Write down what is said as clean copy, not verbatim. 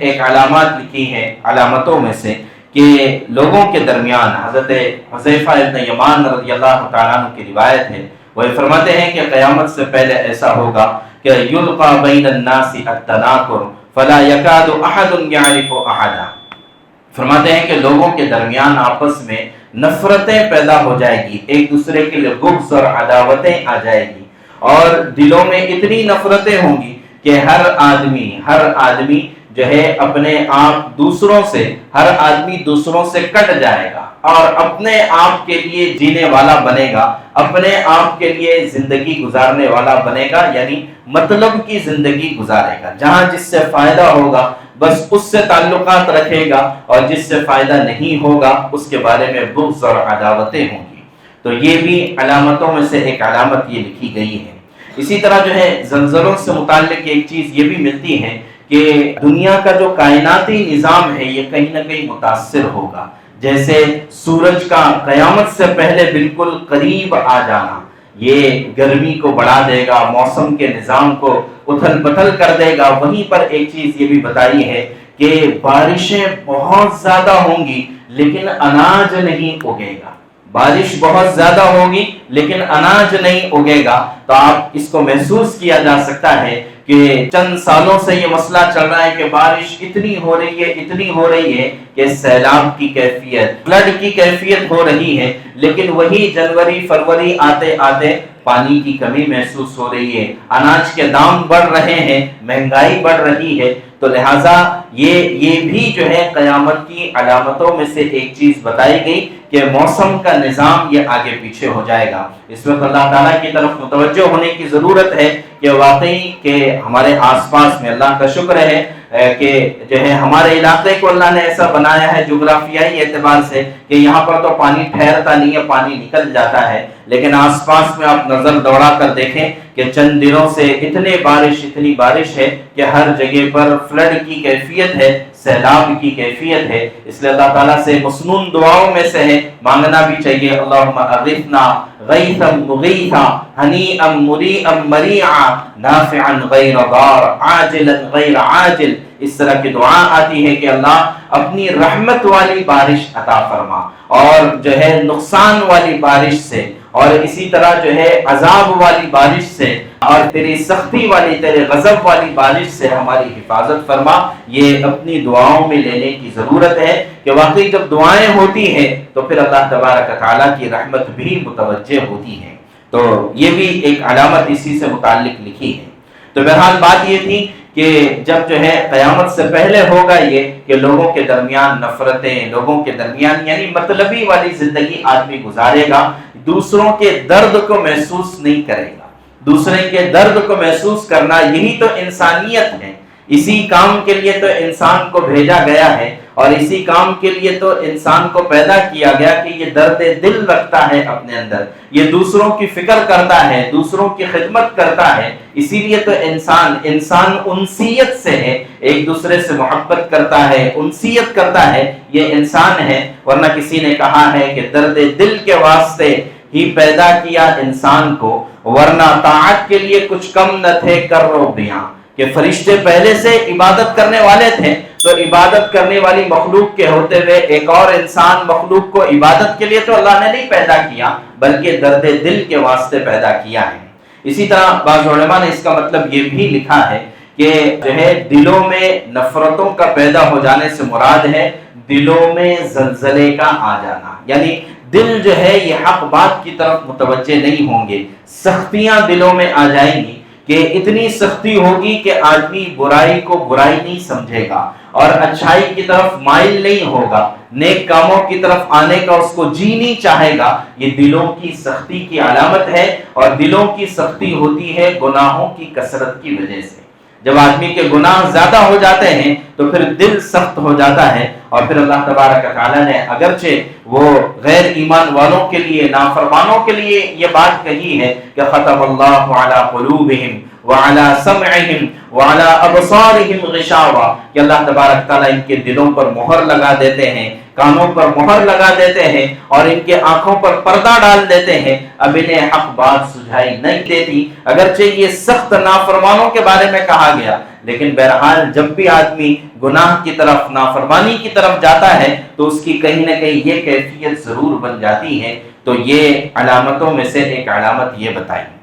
ایک علامات لکھی ہیں علامتوں میں سے کہ لوگوں کے درمیان حضرت حذیفہ ابن یمان رضی اللہ تعالیٰ عنہ کی روایت ہے، وہ فرماتے ہیں کہ قیامت سے پہلے ایسا ہوگا کہ یلقى بین الناس التناکر فلا یکاد احد یعرف احدا، فرماتے ہیں کہ لوگوں کے درمیان آپس میں نفرتیں پیدا ہو جائے گی، ایک دوسرے کے لیے بغض اور عداوتیں آ جائے گی، اور دلوں میں اتنی نفرتیں ہوں گی کہ ہر آدمی جو ہے اپنے آپ دوسروں سے، ہر آدمی دوسروں سے کٹ جائے گا اور اپنے آپ کے لیے جینے والا بنے گا، اپنے آپ کے لیے زندگی گزارنے والا بنے گا، یعنی مطلب کی زندگی گزارے گا، جہاں جس سے فائدہ ہوگا بس اس سے تعلقات رکھے گا، اور جس سے فائدہ نہیں ہوگا اس کے بارے میں بغض اور عداوتیں ہوں گی۔ تو یہ بھی علامتوں میں سے ایک علامت یہ لکھی گئی ہے۔ اسی طرح جو ہے زلزلوں سے متعلق ایک چیز یہ بھی ملتی ہے کہ دنیا کا جو کائناتی نظام ہے یہ کہیں نہ کہیں متاثر ہوگا، جیسے سورج کا قیامت سے پہلے بالکل قریب آ جانا یہ گرمی کو بڑھا دے گا، موسم کے نظام کو اتھل پتھل کر دے گا۔ وہیں پر ایک چیز یہ بھی بتائی ہے کہ بارشیں بہت زیادہ ہوں گی لیکن اناج نہیں اگے گا، بارش بہت زیادہ ہوگی لیکن اناج نہیں اگے گا۔ تو آپ اس کو محسوس کیا جا سکتا ہے کہ چند سالوں سے یہ مسئلہ چل رہا ہے کہ بارش اتنی ہو رہی ہے کہ سیلاب کی کیفیت، فلڈ کی کیفیت ہو رہی ہے، لیکن وہی جنوری فروری آتے آتے پانی کی کمی محسوس ہو رہی ہے، اناج کے دام بڑھ رہے ہیں، مہنگائی بڑھ رہی ہے۔ تو لہٰذا یہ بھی جو ہے قیامت کی علامتوں میں سے ایک چیز بتائی گئی کہ موسم کا نظام یہ آگے پیچھے ہو جائے گا۔ اس وقت اللہ تعالیٰ کی طرف متوجہ ہونے کی ضرورت ہے کہ واقعی کہ ہمارے آس پاس میں اللہ کا شکر ہے کہ جو ہے ہمارے علاقے کو اللہ نے ایسا بنایا ہے جغرافیائی اعتبار سے کہ یہاں پر تو پانی ٹھہرتا نہیں ہے، پانی نکل جاتا ہے، لیکن آس پاس میں آپ نظر دوڑا کر دیکھیں کہ چند دنوں سے اتنی بارش ہے کہ ہر جگہ پر فلڈ کی کیفیت ہے، سیلاب کی کیفیت ہے۔ اس لیے اللہ تعالیٰ سے مسنون دعاؤں میں سے ہے، مانگنا بھی چاہیے، اللہم اغثنا غیثا مغیثا ہنیئا مریئا مریعا نافعا غیر ضار عاجلا غیر عاجل۔ اس طرح کی دعا آتی ہے کہ اللہ اپنی رحمت والی بارش عطا فرما، اور جو ہے نقصان والی بارش سے، اور اسی طرح جو ہے عذاب والی بارش سے، اور تیری سختی والی، تیرے غضب والی بارش سے ہماری حفاظت فرما۔ یہ اپنی دعاؤں میں لینے کی ضرورت ہے کہ واقعی جب دعائیں ہوتی ہیں تو پھر اللہ تبارک و تعالیٰ کی رحمت بھی متوجہ ہوتی ہے۔ تو یہ بھی ایک علامت اسی سے متعلق لکھی ہے۔ تو بہرحال بات یہ تھی کہ جب جو ہے قیامت سے پہلے ہوگا یہ کہ لوگوں کے درمیان نفرتیں، لوگوں کے درمیان یعنی مطلبی والی زندگی آدمی گزارے گا، دوسروں کے درد کو محسوس نہیں کرے گا۔ دوسرے کے درد کو محسوس کرنا یہی تو انسانیت ہے، اسی کام کے لیے تو انسان کو بھیجا گیا ہے، اور اسی کام کے لیے تو انسان کو پیدا کیا گیا کہ یہ درد دل رکھتا ہے اپنے اندر، یہ دوسروں کی فکر کرتا ہے، دوسروں کی خدمت کرتا ہے۔ اسی لیے تو انسان انسیت سے ہے، ایک دوسرے سے محبت کرتا ہے، انسیت کرتا ہے، یہ انسان ہے۔ ورنہ کسی نے کہا ہے کہ درد دل کے واسطے ہی پیدا کیا انسان کو، ورنہ طاعت کے لیے کچھ کم نہ تھے کرو بیاں، کہ فرشتے پہلے سے عبادت کرنے والے تھے، تو عبادت کرنے والی مخلوق کے ہوتے ہوئے ایک اور انسان مخلوق کو عبادت کے لیے تو اللہ نے نہیں پیدا کیا، بلکہ درد دل کے واسطے پیدا کیا ہے۔ اسی طرح بعض علماء نے اس کا مطلب یہ بھی لکھا ہے کہ جو ہے دلوں میں نفرتوں کا پیدا ہو جانے سے مراد ہے دلوں میں زلزلے کا آ جانا، یعنی دل جو ہے یہ حق بات کی طرف متوجہ نہیں ہوں گے، سختیاں دلوں میں آ جائیں گی کہ اتنی سختی ہوگی کہ آدمی برائی کو برائی نہیں سمجھے گا اور اچھائی کی طرف مائل نہیں ہوگا، نیک کاموں کی طرف آنے کا اس کو جی نہیں چاہے گا۔ یہ دلوں کی سختی کی علامت ہے، اور دلوں کی سختی ہوتی ہے گناہوں کی کثرت کی وجہ سے۔ جب آدمی کے گناہ زیادہ ہو جاتے ہیں تو پھر دل سخت ہو جاتا ہے، اور پھر اللہ تبارک و تعالیٰ نے اگرچہ وہ غیر ایمان والوں کے لیے، نافرمانوں کے لیے یہ بات کہی ہے کہ ختم اللہ علی قلوبہم وعلی سمعہم وعلی ابصارہم غشاوہ، کہ اللہ تبارک تعالیٰ ان کے دلوں پر مہر لگا دیتے ہیں، کانوں پر مہر لگا دیتے ہیں، اور ان کے آنکھوں پر پردہ ڈال دیتے ہیں، اب انہیں حق بات سجھائی نہیں دیتی۔ اگرچہ یہ سخت نافرمانوں کے بارے میں کہا گیا، لیکن بہرحال جب بھی آدمی گناہ کی طرف، نافرمانی کی طرف جاتا ہے تو اس کی کہیں نہ کہیں یہ کیفیت ضرور بن جاتی ہے۔ تو یہ علامتوں میں سے ایک علامت یہ بتائی۔